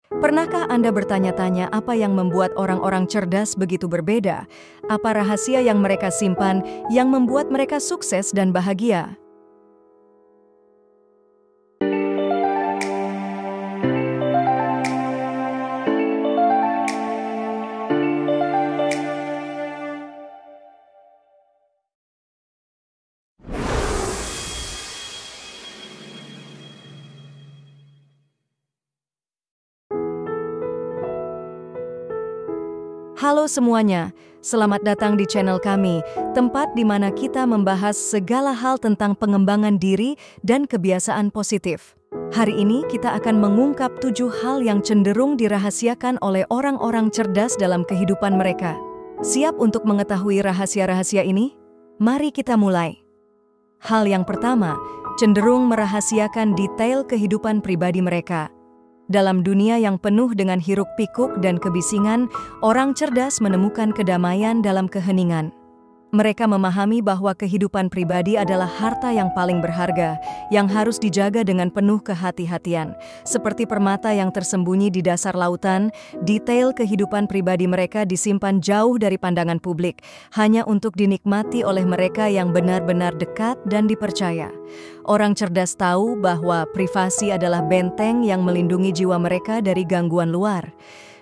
Pernahkah Anda bertanya-tanya apa yang membuat orang-orang cerdas begitu berbeda? Apa rahasia yang mereka simpan yang membuat mereka sukses dan bahagia? Halo semuanya, selamat datang di channel kami, tempat di mana kita membahas segala hal tentang pengembangan diri dan kebiasaan positif. Hari ini kita akan mengungkap 7 hal yang cenderung dirahasiakan oleh orang-orang cerdas dalam kehidupan mereka. Siap untuk mengetahui rahasia-rahasia ini? Mari kita mulai. Hal yang pertama, cenderung merahasiakan detail kehidupan pribadi mereka. Dalam dunia yang penuh dengan hiruk-pikuk dan kebisingan, orang cerdas menemukan kedamaian dalam keheningan. Mereka memahami bahwa kehidupan pribadi adalah harta yang paling berharga, yang harus dijaga dengan penuh kehati-hatian. Seperti permata yang tersembunyi di dasar lautan, detail kehidupan pribadi mereka disimpan jauh dari pandangan publik, hanya untuk dinikmati oleh mereka yang benar-benar dekat dan dipercaya. Orang cerdas tahu bahwa privasi adalah benteng yang melindungi jiwa mereka dari gangguan luar.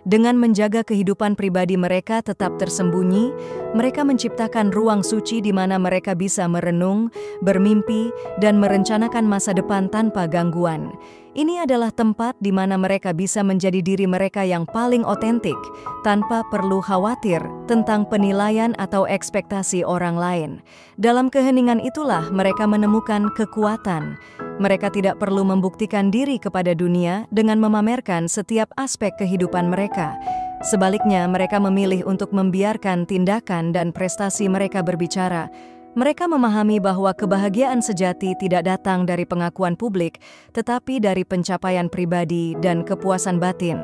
Dengan menjaga kehidupan pribadi mereka tetap tersembunyi, mereka menciptakan ruang suci di mana mereka bisa merenung, bermimpi, dan merencanakan masa depan tanpa gangguan. Ini adalah tempat di mana mereka bisa menjadi diri mereka yang paling otentik, tanpa perlu khawatir tentang penilaian atau ekspektasi orang lain. Dalam keheningan itulah mereka menemukan kekuatan. Mereka tidak perlu membuktikan diri kepada dunia dengan memamerkan setiap aspek kehidupan mereka. Sebaliknya, mereka memilih untuk membiarkan tindakan dan prestasi mereka berbicara. Mereka memahami bahwa kebahagiaan sejati tidak datang dari pengakuan publik, tetapi dari pencapaian pribadi dan kepuasan batin.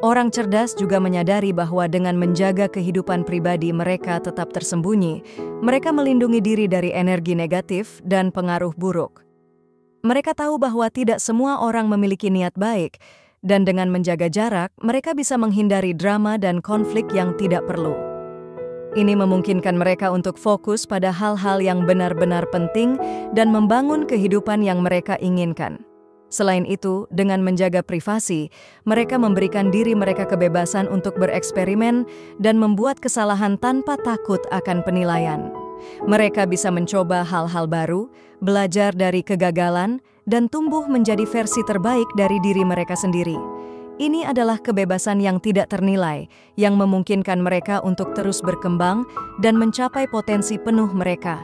Orang cerdas juga menyadari bahwa dengan menjaga kehidupan pribadi mereka tetap tersembunyi, mereka melindungi diri dari energi negatif dan pengaruh buruk. Mereka tahu bahwa tidak semua orang memiliki niat baik, dan dengan menjaga jarak, mereka bisa menghindari drama dan konflik yang tidak perlu. Ini memungkinkan mereka untuk fokus pada hal-hal yang benar-benar penting dan membangun kehidupan yang mereka inginkan. Selain itu, dengan menjaga privasi, mereka memberikan diri mereka kebebasan untuk bereksperimen dan membuat kesalahan tanpa takut akan penilaian. Mereka bisa mencoba hal-hal baru, belajar dari kegagalan, dan tumbuh menjadi versi terbaik dari diri mereka sendiri. Ini adalah kebebasan yang tidak ternilai, yang memungkinkan mereka untuk terus berkembang dan mencapai potensi penuh mereka.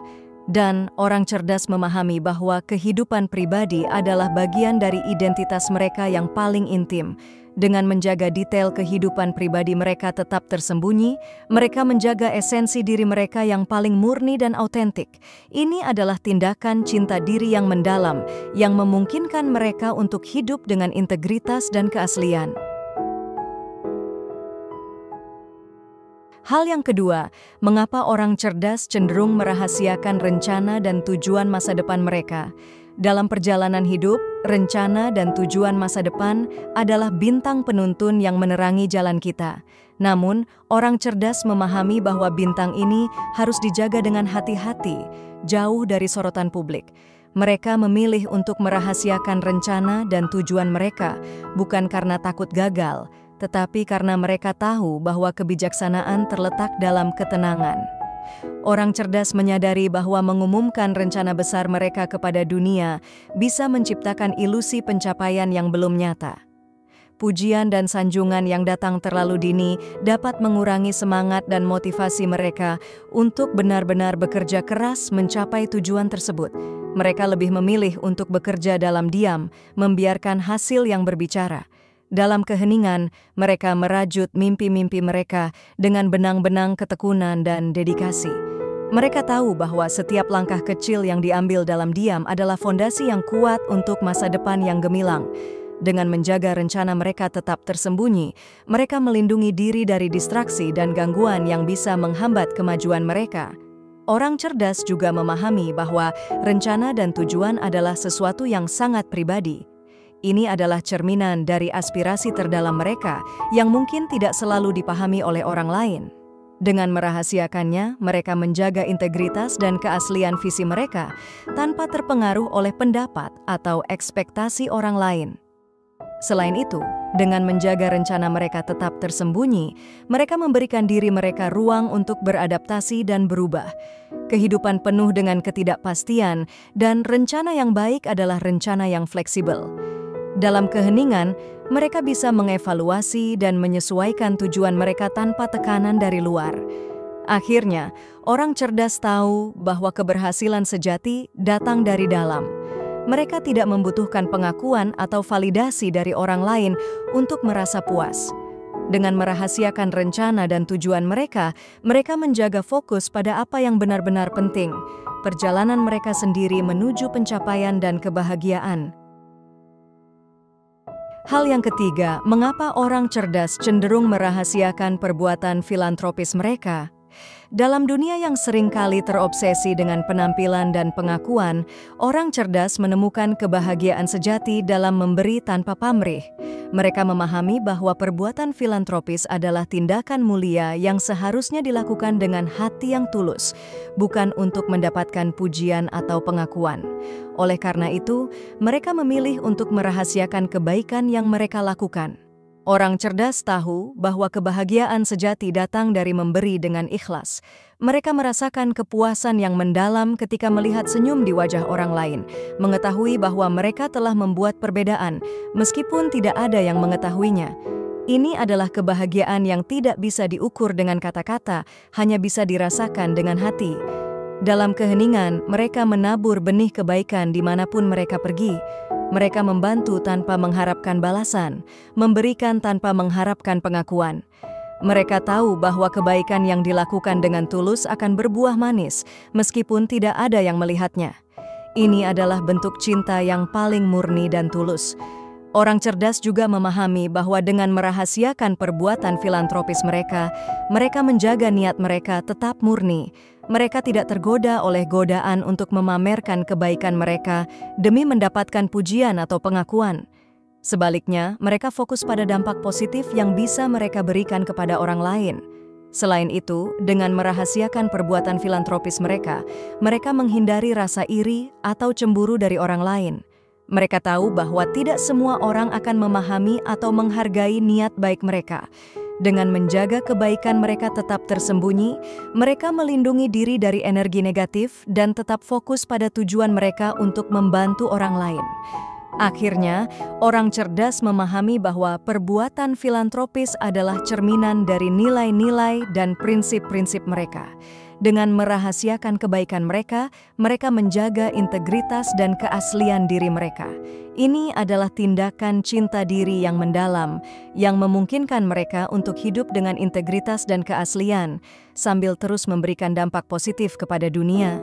Dan orang cerdas memahami bahwa kehidupan pribadi adalah bagian dari identitas mereka yang paling intim. Dengan menjaga detail kehidupan pribadi mereka tetap tersembunyi, mereka menjaga esensi diri mereka yang paling murni dan autentik. Ini adalah tindakan cinta diri yang mendalam, yang memungkinkan mereka untuk hidup dengan integritas dan keaslian. Hal yang kedua, mengapa orang cerdas cenderung merahasiakan rencana dan tujuan masa depan mereka? Dalam perjalanan hidup, rencana dan tujuan masa depan adalah bintang penuntun yang menerangi jalan kita. Namun, orang cerdas memahami bahwa bintang ini harus dijaga dengan hati-hati, jauh dari sorotan publik. Mereka memilih untuk merahasiakan rencana dan tujuan mereka, bukan karena takut gagal, tetapi karena mereka tahu bahwa kebijaksanaan terletak dalam ketenangan. Orang cerdas menyadari bahwa mengumumkan rencana besar mereka kepada dunia bisa menciptakan ilusi pencapaian yang belum nyata. Pujian dan sanjungan yang datang terlalu dini dapat mengurangi semangat dan motivasi mereka untuk benar-benar bekerja keras mencapai tujuan tersebut. Mereka lebih memilih untuk bekerja dalam diam, membiarkan hasil yang berbicara. Dalam keheningan, mereka merajut mimpi-mimpi mereka dengan benang-benang ketekunan dan dedikasi. Mereka tahu bahwa setiap langkah kecil yang diambil dalam diam adalah fondasi yang kuat untuk masa depan yang gemilang. Dengan menjaga rencana mereka tetap tersembunyi, mereka melindungi diri dari distraksi dan gangguan yang bisa menghambat kemajuan mereka. Orang cerdas juga memahami bahwa rencana dan tujuan adalah sesuatu yang sangat pribadi. Ini adalah cerminan dari aspirasi terdalam mereka yang mungkin tidak selalu dipahami oleh orang lain. Dengan merahasiakannya, mereka menjaga integritas dan keaslian visi mereka tanpa terpengaruh oleh pendapat atau ekspektasi orang lain. Selain itu, dengan menjaga rencana mereka tetap tersembunyi, mereka memberikan diri mereka ruang untuk beradaptasi dan berubah. Kehidupan penuh dengan ketidakpastian, dan rencana yang baik adalah rencana yang fleksibel. Dalam keheningan, mereka bisa mengevaluasi dan menyesuaikan tujuan mereka tanpa tekanan dari luar. Akhirnya, orang cerdas tahu bahwa keberhasilan sejati datang dari dalam. Mereka tidak membutuhkan pengakuan atau validasi dari orang lain untuk merasa puas. Dengan merahasiakan rencana dan tujuan mereka, mereka menjaga fokus pada apa yang benar-benar penting, perjalanan mereka sendiri menuju pencapaian dan kebahagiaan. Hal yang ketiga, mengapa orang cerdas cenderung merahasiakan perbuatan filantropis mereka? Dalam dunia yang seringkali terobsesi dengan penampilan dan pengakuan, orang cerdas menemukan kebahagiaan sejati dalam memberi tanpa pamrih. Mereka memahami bahwa perbuatan filantropis adalah tindakan mulia yang seharusnya dilakukan dengan hati yang tulus, bukan untuk mendapatkan pujian atau pengakuan. Oleh karena itu, mereka memilih untuk merahasiakan kebaikan yang mereka lakukan. Orang cerdas tahu bahwa kebahagiaan sejati datang dari memberi dengan ikhlas. Mereka merasakan kepuasan yang mendalam ketika melihat senyum di wajah orang lain, mengetahui bahwa mereka telah membuat perbedaan, meskipun tidak ada yang mengetahuinya. Ini adalah kebahagiaan yang tidak bisa diukur dengan kata-kata, hanya bisa dirasakan dengan hati. Dalam keheningan, mereka menabur benih kebaikan dimanapun mereka pergi. Mereka membantu tanpa mengharapkan balasan, memberikan tanpa mengharapkan pengakuan. Mereka tahu bahwa kebaikan yang dilakukan dengan tulus akan berbuah manis, meskipun tidak ada yang melihatnya. Ini adalah bentuk cinta yang paling murni dan tulus. Orang cerdas juga memahami bahwa dengan merahasiakan perbuatan filantropis mereka, mereka menjaga niat mereka tetap murni. Mereka tidak tergoda oleh godaan untuk memamerkan kebaikan mereka demi mendapatkan pujian atau pengakuan. Sebaliknya, mereka fokus pada dampak positif yang bisa mereka berikan kepada orang lain. Selain itu, dengan merahasiakan perbuatan filantropis mereka, mereka menghindari rasa iri atau cemburu dari orang lain. Mereka tahu bahwa tidak semua orang akan memahami atau menghargai niat baik mereka. Dengan menjaga kebaikan mereka tetap tersembunyi, mereka melindungi diri dari energi negatif dan tetap fokus pada tujuan mereka untuk membantu orang lain. Akhirnya, orang cerdas memahami bahwa perbuatan filantropis adalah cerminan dari nilai-nilai dan prinsip-prinsip mereka. Dengan merahasiakan kebaikan mereka, mereka menjaga integritas dan keaslian diri mereka. Ini adalah tindakan cinta diri yang mendalam, yang memungkinkan mereka untuk hidup dengan integritas dan keaslian, sambil terus memberikan dampak positif kepada dunia.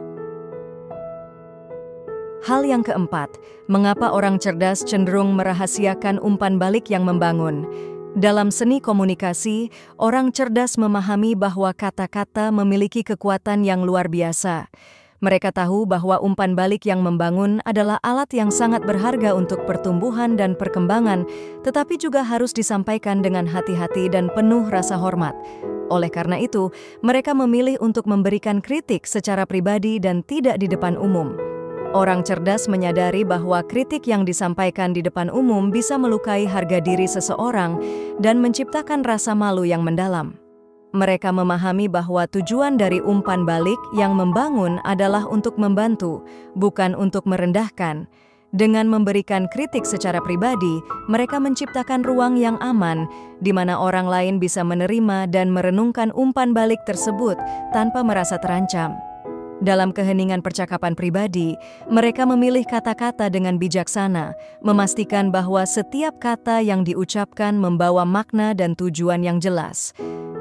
Hal yang keempat, mengapa orang cerdas cenderung merahasiakan umpan balik yang membangun? Dalam seni komunikasi, orang cerdas memahami bahwa kata-kata memiliki kekuatan yang luar biasa. Mereka tahu bahwa umpan balik yang membangun adalah alat yang sangat berharga untuk pertumbuhan dan perkembangan, tetapi juga harus disampaikan dengan hati-hati dan penuh rasa hormat. Oleh karena itu, mereka memilih untuk memberikan kritik secara pribadi dan tidak di depan umum. Orang cerdas menyadari bahwa kritik yang disampaikan di depan umum bisa melukai harga diri seseorang dan menciptakan rasa malu yang mendalam. Mereka memahami bahwa tujuan dari umpan balik yang membangun adalah untuk membantu, bukan untuk merendahkan. Dengan memberikan kritik secara pribadi, mereka menciptakan ruang yang aman, di mana orang lain bisa menerima dan merenungkan umpan balik tersebut tanpa merasa terancam. Dalam keheningan percakapan pribadi, mereka memilih kata-kata dengan bijaksana, memastikan bahwa setiap kata yang diucapkan membawa makna dan tujuan yang jelas.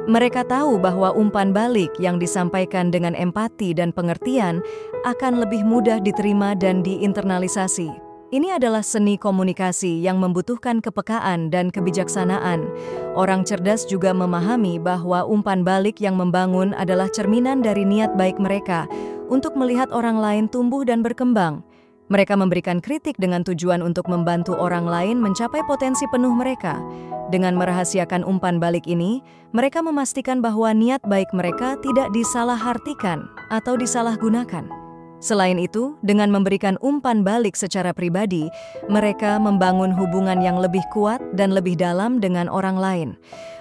Mereka tahu bahwa umpan balik yang disampaikan dengan empati dan pengertian akan lebih mudah diterima dan diinternalisasi. Ini adalah seni komunikasi yang membutuhkan kepekaan dan kebijaksanaan. Orang cerdas juga memahami bahwa umpan balik yang membangun adalah cerminan dari niat baik mereka untuk melihat orang lain tumbuh dan berkembang. Mereka memberikan kritik dengan tujuan untuk membantu orang lain mencapai potensi penuh mereka. Dengan merahasiakan umpan balik ini, mereka memastikan bahwa niat baik mereka tidak disalahartikan atau disalahgunakan. Selain itu, dengan memberikan umpan balik secara pribadi, mereka membangun hubungan yang lebih kuat dan lebih dalam dengan orang lain.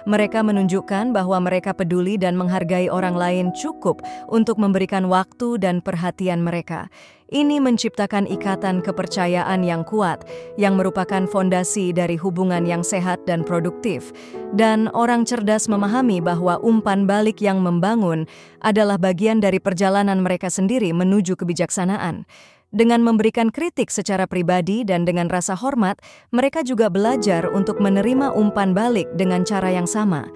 Mereka menunjukkan bahwa mereka peduli dan menghargai orang lain cukup untuk memberikan waktu dan perhatian mereka. Ini menciptakan ikatan kepercayaan yang kuat, yang merupakan fondasi dari hubungan yang sehat dan produktif. Dan orang cerdas memahami bahwa umpan balik yang membangun adalah bagian dari perjalanan mereka sendiri menuju kebijaksanaan. Dengan memberikan kritik secara pribadi dan dengan rasa hormat, mereka juga belajar untuk menerima umpan balik dengan cara yang sama.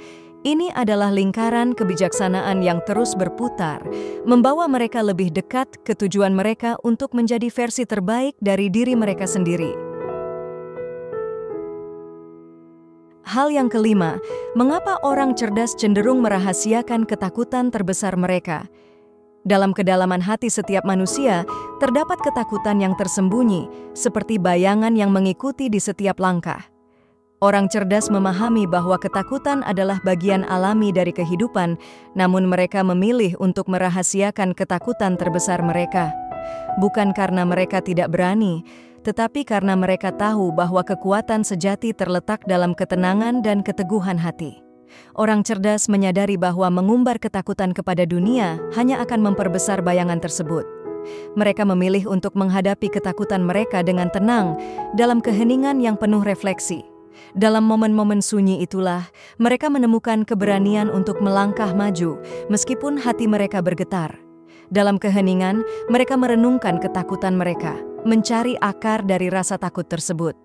Ini adalah lingkaran kebijaksanaan yang terus berputar, membawa mereka lebih dekat ke tujuan mereka untuk menjadi versi terbaik dari diri mereka sendiri. Hal yang kelima, mengapa orang cerdas cenderung merahasiakan ketakutan terbesar mereka? Dalam kedalaman hati setiap manusia, terdapat ketakutan yang tersembunyi, seperti bayangan yang mengikuti di setiap langkah. Orang cerdas memahami bahwa ketakutan adalah bagian alami dari kehidupan, namun mereka memilih untuk merahasiakan ketakutan terbesar mereka. Bukan karena mereka tidak berani, tetapi karena mereka tahu bahwa kekuatan sejati terletak dalam ketenangan dan keteguhan hati. Orang cerdas menyadari bahwa mengumbar ketakutan kepada dunia hanya akan memperbesar bayangan tersebut. Mereka memilih untuk menghadapi ketakutan mereka dengan tenang, dalam keheningan yang penuh refleksi. Dalam momen-momen sunyi itulah, mereka menemukan keberanian untuk melangkah maju, meskipun hati mereka bergetar. Dalam keheningan, mereka merenungkan ketakutan mereka, mencari akar dari rasa takut tersebut.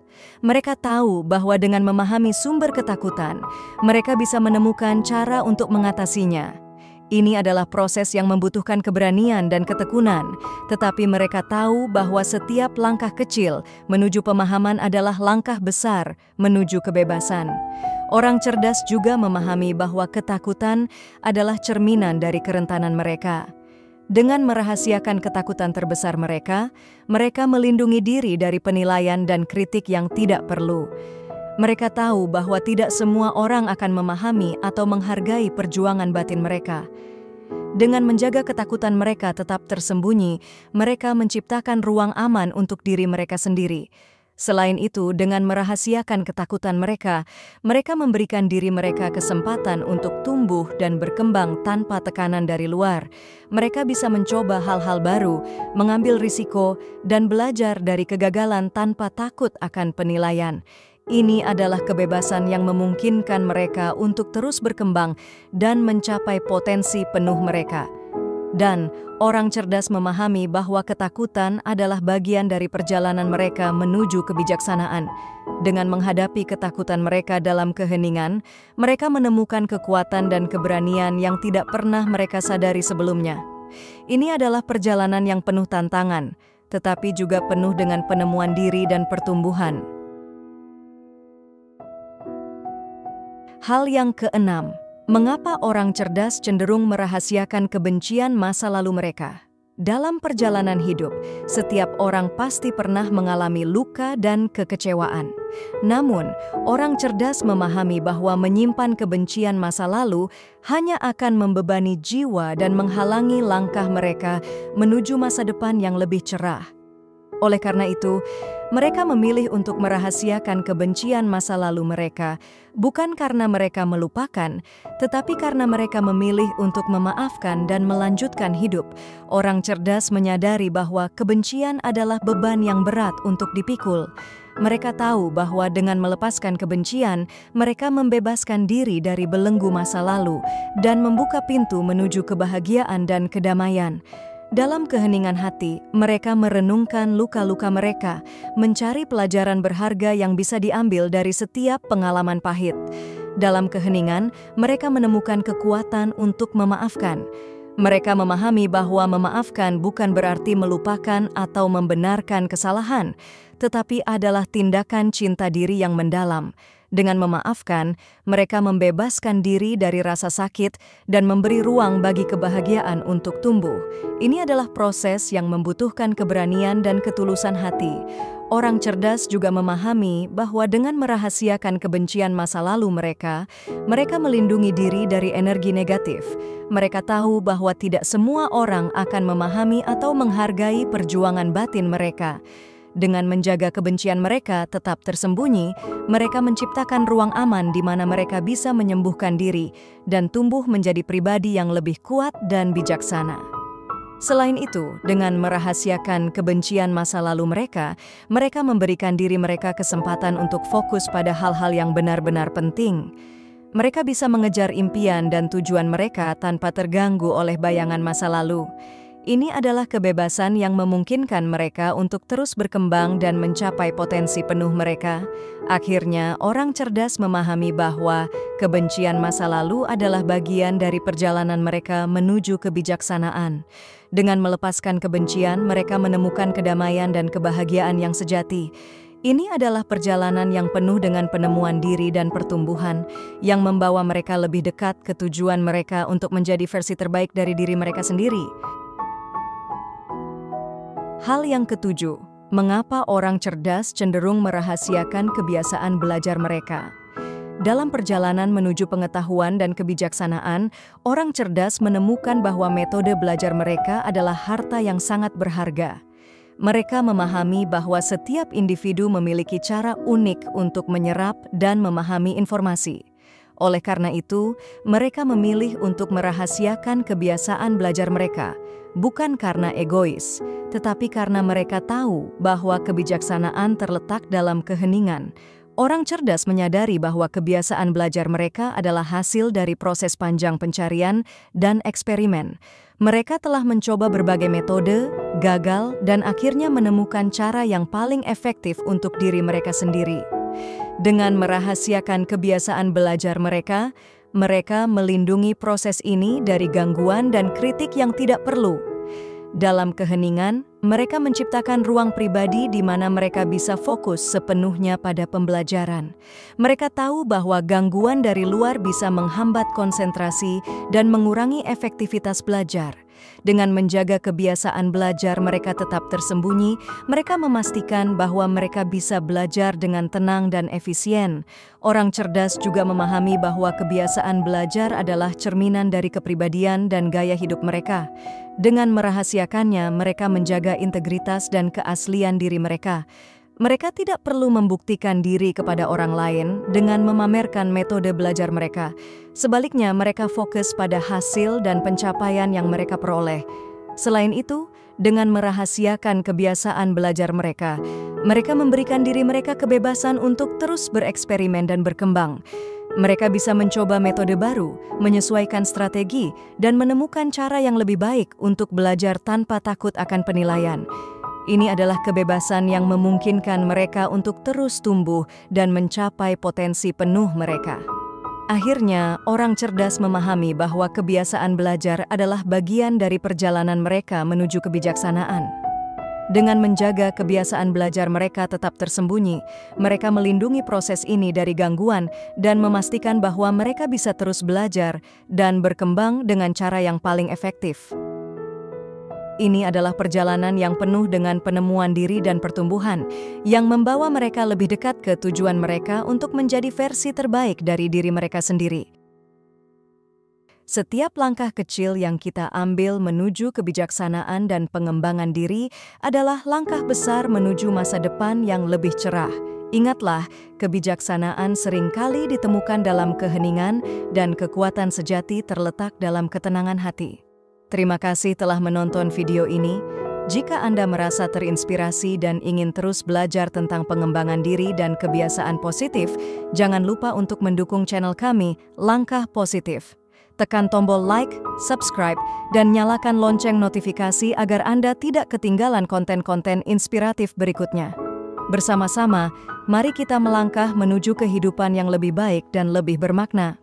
Mereka tahu bahwa dengan memahami sumber ketakutan, mereka bisa menemukan cara untuk mengatasinya. Ini adalah proses yang membutuhkan keberanian dan ketekunan, tetapi mereka tahu bahwa setiap langkah kecil menuju pemahaman adalah langkah besar menuju kebebasan. Orang cerdas juga memahami bahwa ketakutan adalah cerminan dari kerentanan mereka. Dengan merahasiakan ketakutan terbesar mereka, mereka melindungi diri dari penilaian dan kritik yang tidak perlu. Mereka tahu bahwa tidak semua orang akan memahami atau menghargai perjuangan batin mereka. Dengan menjaga ketakutan mereka tetap tersembunyi, mereka menciptakan ruang aman untuk diri mereka sendiri. Selain itu, dengan merahasiakan ketakutan mereka, mereka memberikan diri mereka kesempatan untuk tumbuh dan berkembang tanpa tekanan dari luar. Mereka bisa mencoba hal-hal baru, mengambil risiko, dan belajar dari kegagalan tanpa takut akan penilaian. Ini adalah kebebasan yang memungkinkan mereka untuk terus berkembang dan mencapai potensi penuh mereka. Dan orang cerdas memahami bahwa ketakutan adalah bagian dari perjalanan mereka menuju kebijaksanaan. Dengan menghadapi ketakutan mereka dalam keheningan, mereka menemukan kekuatan dan keberanian yang tidak pernah mereka sadari sebelumnya. Ini adalah perjalanan yang penuh tantangan, tetapi juga penuh dengan penemuan diri dan pertumbuhan. Hal yang keenam, mengapa orang cerdas cenderung merahasiakan kebencian masa lalu mereka? Dalam perjalanan hidup, setiap orang pasti pernah mengalami luka dan kekecewaan. Namun, orang cerdas memahami bahwa menyimpan kebencian masa lalu hanya akan membebani jiwa dan menghalangi langkah mereka menuju masa depan yang lebih cerah. Oleh karena itu, mereka memilih untuk merahasiakan kebencian masa lalu mereka, bukan karena mereka melupakan, tetapi karena mereka memilih untuk memaafkan dan melanjutkan hidup. Orang cerdas menyadari bahwa kebencian adalah beban yang berat untuk dipikul. Mereka tahu bahwa dengan melepaskan kebencian, mereka membebaskan diri dari belenggu masa lalu dan membuka pintu menuju kebahagiaan dan kedamaian. Dalam keheningan hati, mereka merenungkan luka-luka mereka, mencari pelajaran berharga yang bisa diambil dari setiap pengalaman pahit. Dalam keheningan, mereka menemukan kekuatan untuk memaafkan. Mereka memahami bahwa memaafkan bukan berarti melupakan atau membenarkan kesalahan, tetapi adalah tindakan cinta diri yang mendalam. Dengan memaafkan, mereka membebaskan diri dari rasa sakit dan memberi ruang bagi kebahagiaan untuk tumbuh. Ini adalah proses yang membutuhkan keberanian dan ketulusan hati. Orang cerdas juga memahami bahwa dengan merahasiakan kebencian masa lalu mereka melindungi diri dari energi negatif. Mereka tahu bahwa tidak semua orang akan memahami atau menghargai perjuangan batin mereka. Dengan menjaga kebencian mereka tetap tersembunyi, mereka menciptakan ruang aman di mana mereka bisa menyembuhkan diri dan tumbuh menjadi pribadi yang lebih kuat dan bijaksana. Selain itu, dengan merahasiakan kebencian masa lalu mereka memberikan diri mereka kesempatan untuk fokus pada hal-hal yang benar-benar penting. Mereka bisa mengejar impian dan tujuan mereka tanpa terganggu oleh bayangan masa lalu. Ini adalah kebebasan yang memungkinkan mereka untuk terus berkembang dan mencapai potensi penuh mereka. Akhirnya, orang cerdas memahami bahwa kebencian masa lalu adalah bagian dari perjalanan mereka menuju kebijaksanaan. Dengan melepaskan kebencian, mereka menemukan kedamaian dan kebahagiaan yang sejati. Ini adalah perjalanan yang penuh dengan penemuan diri dan pertumbuhan, yang membawa mereka lebih dekat ke tujuan mereka untuk menjadi versi terbaik dari diri mereka sendiri. Hal yang ketujuh, mengapa orang cerdas cenderung merahasiakan kebiasaan belajar mereka? Dalam perjalanan menuju pengetahuan dan kebijaksanaan, orang cerdas menemukan bahwa metode belajar mereka adalah harta yang sangat berharga. Mereka memahami bahwa setiap individu memiliki cara unik untuk menyerap dan memahami informasi. Oleh karena itu, mereka memilih untuk merahasiakan kebiasaan belajar mereka, bukan karena egois, tetapi karena mereka tahu bahwa kebijaksanaan terletak dalam keheningan. Orang cerdas menyadari bahwa kebiasaan belajar mereka adalah hasil dari proses panjang pencarian dan eksperimen. Mereka telah mencoba berbagai metode, gagal, dan akhirnya menemukan cara yang paling efektif untuk diri mereka sendiri. Dengan merahasiakan kebiasaan belajar mereka melindungi proses ini dari gangguan dan kritik yang tidak perlu. Dalam keheningan, mereka menciptakan ruang pribadi di mana mereka bisa fokus sepenuhnya pada pembelajaran. Mereka tahu bahwa gangguan dari luar bisa menghambat konsentrasi dan mengurangi efektivitas belajar. Dengan menjaga kebiasaan belajar mereka tetap tersembunyi, mereka memastikan bahwa mereka bisa belajar dengan tenang dan efisien. Orang cerdas juga memahami bahwa kebiasaan belajar adalah cerminan dari kepribadian dan gaya hidup mereka. Dengan merahasiakannya, mereka menjaga integritas dan keaslian diri mereka. Mereka tidak perlu membuktikan diri kepada orang lain dengan memamerkan metode belajar mereka. Sebaliknya, mereka fokus pada hasil dan pencapaian yang mereka peroleh. Selain itu, dengan merahasiakan kebiasaan belajar mereka memberikan diri mereka kebebasan untuk terus bereksperimen dan berkembang. Mereka bisa mencoba metode baru, menyesuaikan strategi, dan menemukan cara yang lebih baik untuk belajar tanpa takut akan penilaian. Ini adalah kebebasan yang memungkinkan mereka untuk terus tumbuh dan mencapai potensi penuh mereka. Akhirnya, orang cerdas memahami bahwa kebiasaan belajar adalah bagian dari perjalanan mereka menuju kebijaksanaan. Dengan menjaga kebiasaan belajar mereka tetap tersembunyi, mereka melindungi proses ini dari gangguan dan memastikan bahwa mereka bisa terus belajar dan berkembang dengan cara yang paling efektif. Ini adalah perjalanan yang penuh dengan penemuan diri dan pertumbuhan, yang membawa mereka lebih dekat ke tujuan mereka untuk menjadi versi terbaik dari diri mereka sendiri. Setiap langkah kecil yang kita ambil menuju kebijaksanaan dan pengembangan diri adalah langkah besar menuju masa depan yang lebih cerah. Ingatlah, kebijaksanaan seringkali ditemukan dalam keheningan dan kekuatan sejati terletak dalam ketenangan hati. Terima kasih telah menonton video ini. Jika Anda merasa terinspirasi dan ingin terus belajar tentang pengembangan diri dan kebiasaan positif, jangan lupa untuk mendukung channel kami, Langkah Positif. Tekan tombol like, subscribe, dan nyalakan lonceng notifikasi agar Anda tidak ketinggalan konten-konten inspiratif berikutnya. Bersama-sama, mari kita melangkah menuju kehidupan yang lebih baik dan lebih bermakna.